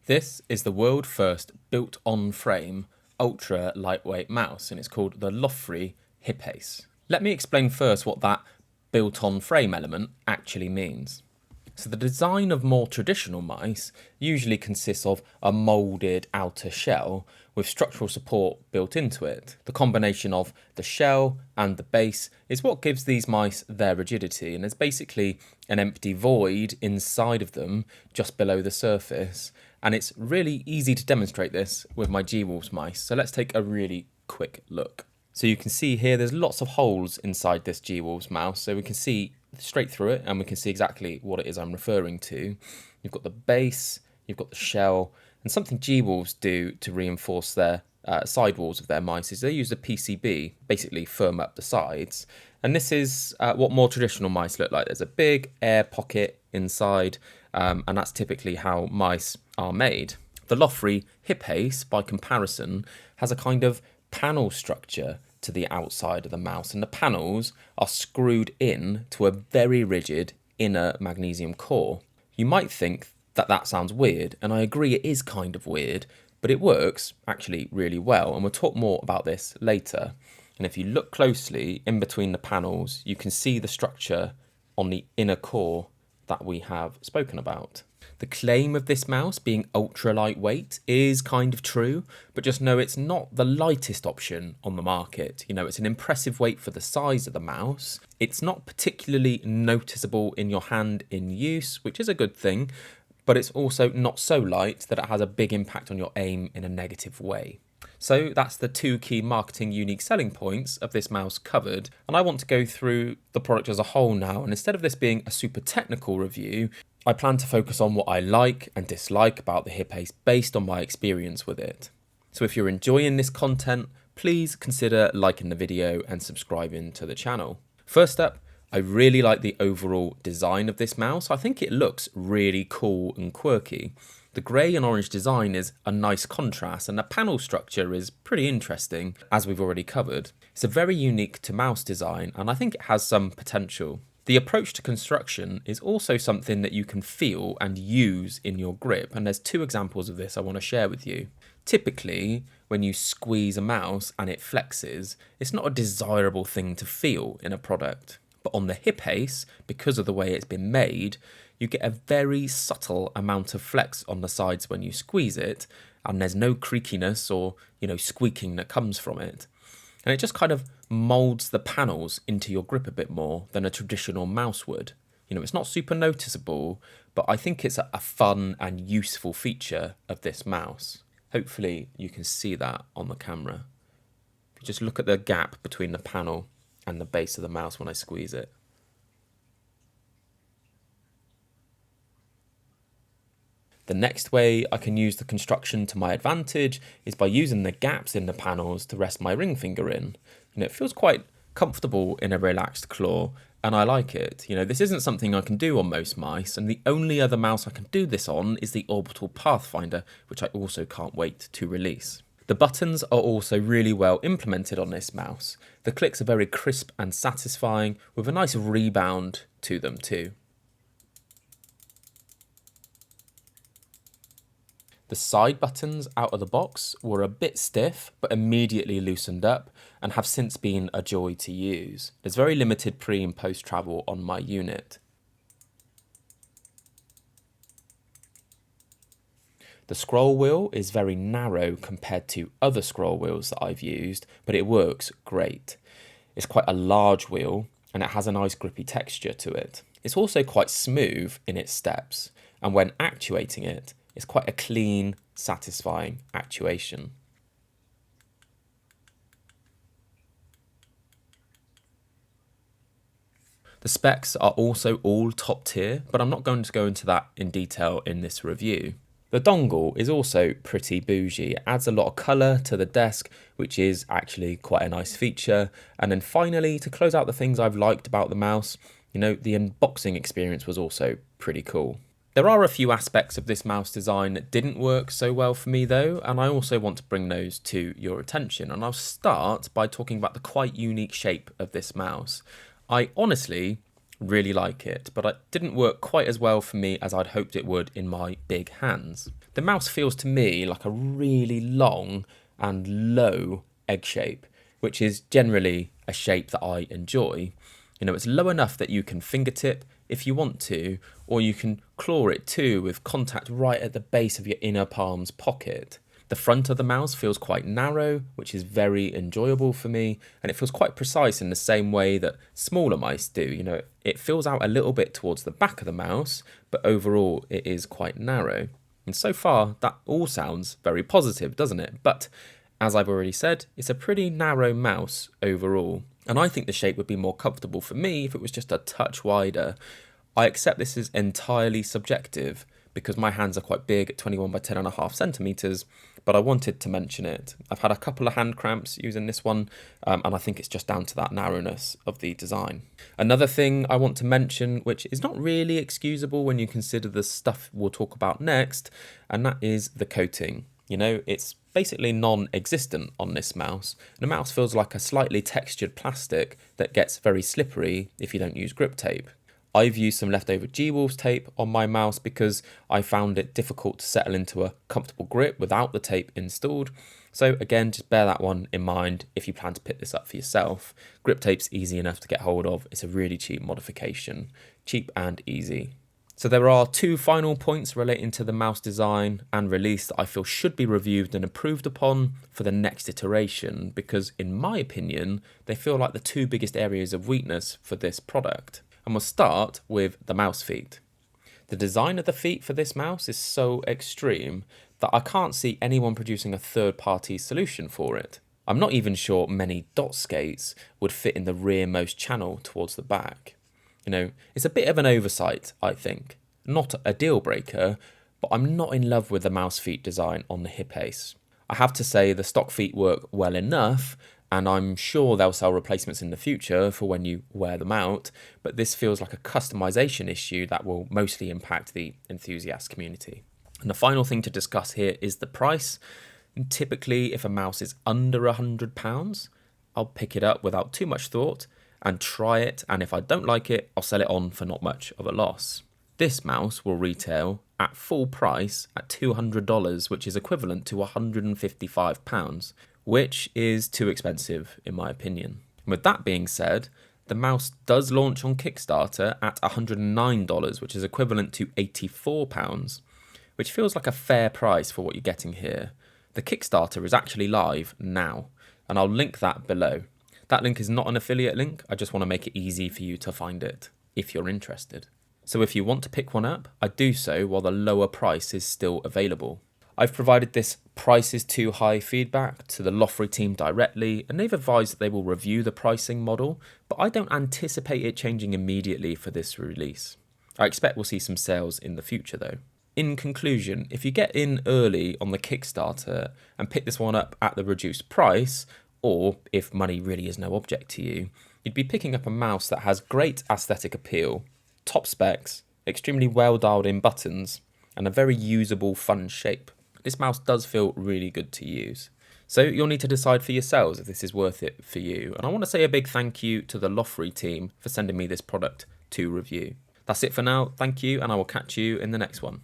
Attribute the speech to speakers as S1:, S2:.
S1: This is the world first built on frame ultra lightweight mouse, and it's called the Lofree Hypace. Let me explain first what that built on frame element actually means. So the design of more traditional mice usually consists of a moulded outer shell with structural support built into it. The combination of the shell and the base is what gives these mice their rigidity, and there's basically an empty void inside of them just below the surface. And it's really easy to demonstrate this with my G-Wolves mice. So let's take a really quick look. So you can see here there's lots of holes inside this G-Wolves mouse, so we can see straight through it and we can see exactly what it is I'm referring to. You've got the base, you've got the shell, and something G-Wolves do to reinforce their side walls of their mice is they use a PCB, basically firm up the sides. And this is what more traditional mice look like. There's a big air pocket inside, and that's typically how mice are made. The Lofree Hypace, by comparison, has a kind of panel structure to the outside of the mouse, and the panels are screwed in to a very rigid inner magnesium core. You might think that that sounds weird, and I agree it is kind of weird, but it works actually really well, and we'll talk more about this later. And if you look closely in between the panels, you can see the structure on the inner core that we have spoken about. The claim of this mouse being ultra lightweight is kind of true, but just know it's not the lightest option on the market. You know, it's an impressive weight for the size of the mouse. It's not particularly noticeable in your hand in use, which is a good thing, but it's also not so light that it has a big impact on your aim in a negative way. So that's the two key marketing unique selling points of this mouse covered, and I want to go through the product as a whole now, and instead of this being a super technical review, I plan to focus on what I like and dislike about the Hypace based on my experience with it. So if you're enjoying this content, please consider liking the video and subscribing to the channel. First up, I really like the overall design of this mouse. I think it looks really cool and quirky. The grey and orange design is a nice contrast, and the panel structure is pretty interesting, as we've already covered. It's a very unique to mouse design, and I think it has some potential. The approach to construction is also something that you can feel and use in your grip, and there's two examples of this I want to share with you. Typically, when you squeeze a mouse and it flexes, it's not a desirable thing to feel in a product. But on the Hypace, because of the way it's been made, you get a very subtle amount of flex on the sides when you squeeze it, and there's no creakiness or, squeaking that comes from it. And it just kind of molds the panels into your grip a bit more than a traditional mouse would. It's not super noticeable, but I think it's a fun and useful feature of this mouse. Hopefully you can see that on the camera. If you just look at the gap between the panel and the base of the mouse when I squeeze it. The next way I can use the construction to my advantage is by using the gaps in the panels to rest my ring finger in. It feels quite comfortable in a relaxed claw, and I like it. This isn't something I can do on most mice, and the only other mouse I can do this on is the Orbital Pathfinder, which I also can't wait to release. The buttons are also really well implemented on this mouse. The clicks are very crisp and satisfying, with a nice rebound to them too. The side buttons out of the box were a bit stiff, but immediately loosened up and have since been a joy to use. There's very limited pre and post travel on my unit. The scroll wheel is very narrow compared to other scroll wheels that I've used, but it works great. It's quite a large wheel and it has a nice grippy texture to it. It's also quite smooth in its steps, and when actuating it, it's quite a clean, satisfying actuation. The specs are also all top tier, but I'm not going to go into that in detail in this review. The dongle is also pretty bougie. It adds a lot of colour to the desk, which is actually quite a nice feature. And then finally, to close out the things I've liked about the mouse, the unboxing experience was also pretty cool. There are a few aspects of this mouse design that didn't work so well for me though, and I also want to bring those to your attention. And I'll start by talking about the quite unique shape of this mouse. I honestly Really like it, but it didn't work quite as well for me as I'd hoped it would in my big hands. The mouse feels to me like a really long and low egg shape, which is generally a shape that I enjoy. You know, it's low enough that you can fingertip if you want to, or you can claw it too with contact right at the base of your inner palm's pocket. The front of the mouse feels quite narrow, which is very enjoyable for me, and it feels quite precise in the same way that smaller mice do. You know, it fills out a little bit towards the back of the mouse, but overall it is quite narrow. And so far, that all sounds very positive, doesn't it? But as I've already said, it's a pretty narrow mouse overall. And I think the shape would be more comfortable for me if it was just a touch wider. I accept this is entirely subjective because my hands are quite big at 21 by 10.5 centimeters, but I wanted to mention it. I've had a couple of hand cramps using this one, and I think it's just down to that narrowness of the design. Another thing I want to mention, which is not really excusable when you consider the stuff we'll talk about next, and that is the coating. You know, it's basically non-existent on this mouse. The mouse feels like a slightly textured plastic that gets very slippery if you don't use grip tape. I've used some leftover G-Wolves tape on my mouse because I found it difficult to settle into a comfortable grip without the tape installed. So again, just bear that one in mind if you plan to pick this up for yourself. Grip tape's easy enough to get hold of. It's a really cheap modification. Cheap and easy. So there are two final points relating to the mouse design and release that I feel should be reviewed and improved upon for the next iteration because, in my opinion, they feel like the two biggest areas of weakness for this product. And we'll start with the mouse feet. The design of the feet for this mouse is so extreme that I can't see anyone producing a third-party solution for it. I'm not even sure many dot skates would fit in the rearmost channel towards the back. You know, it's a bit of an oversight, I think. Not a deal breaker, but I'm not in love with the mouse feet design on the Hypace. I have to say the stock feet work well enough, and I'm sure they'll sell replacements in the future for when you wear them out, but this feels like a customization issue that will mostly impact the enthusiast community. And the final thing to discuss here is the price. And typically, if a mouse is under £100, I'll pick it up without too much thought and try it, and if I don't like it, I'll sell it on for not much of a loss. This mouse will retail at full price at $200, which is equivalent to £155, which is too expensive in my opinion. With that being said, the mouse does launch on Kickstarter at $109, which is equivalent to £84, which feels like a fair price for what you're getting here. The Kickstarter is actually live now, and I'll link that below. That link is not an affiliate link, I just want to make it easy for you to find it, if you're interested. So if you want to pick one up, I do so while the lower price is still available. I've provided this price is too high feedback to the Lofree team directly, and they've advised that they will review the pricing model, but I don't anticipate it changing immediately for this release. I expect we'll see some sales in the future though. In conclusion, if you get in early on the Kickstarter and pick this one up at the reduced price, or if money really is no object to you, you'd be picking up a mouse that has great aesthetic appeal, top specs, extremely well dialed in buttons, and a very usable, fun shape. This mouse does feel really good to use. So you'll need to decide for yourselves if this is worth it for you. And I want to say a big thank you to the Lofree team for sending me this product to review. That's it for now. Thank you, and I will catch you in the next one.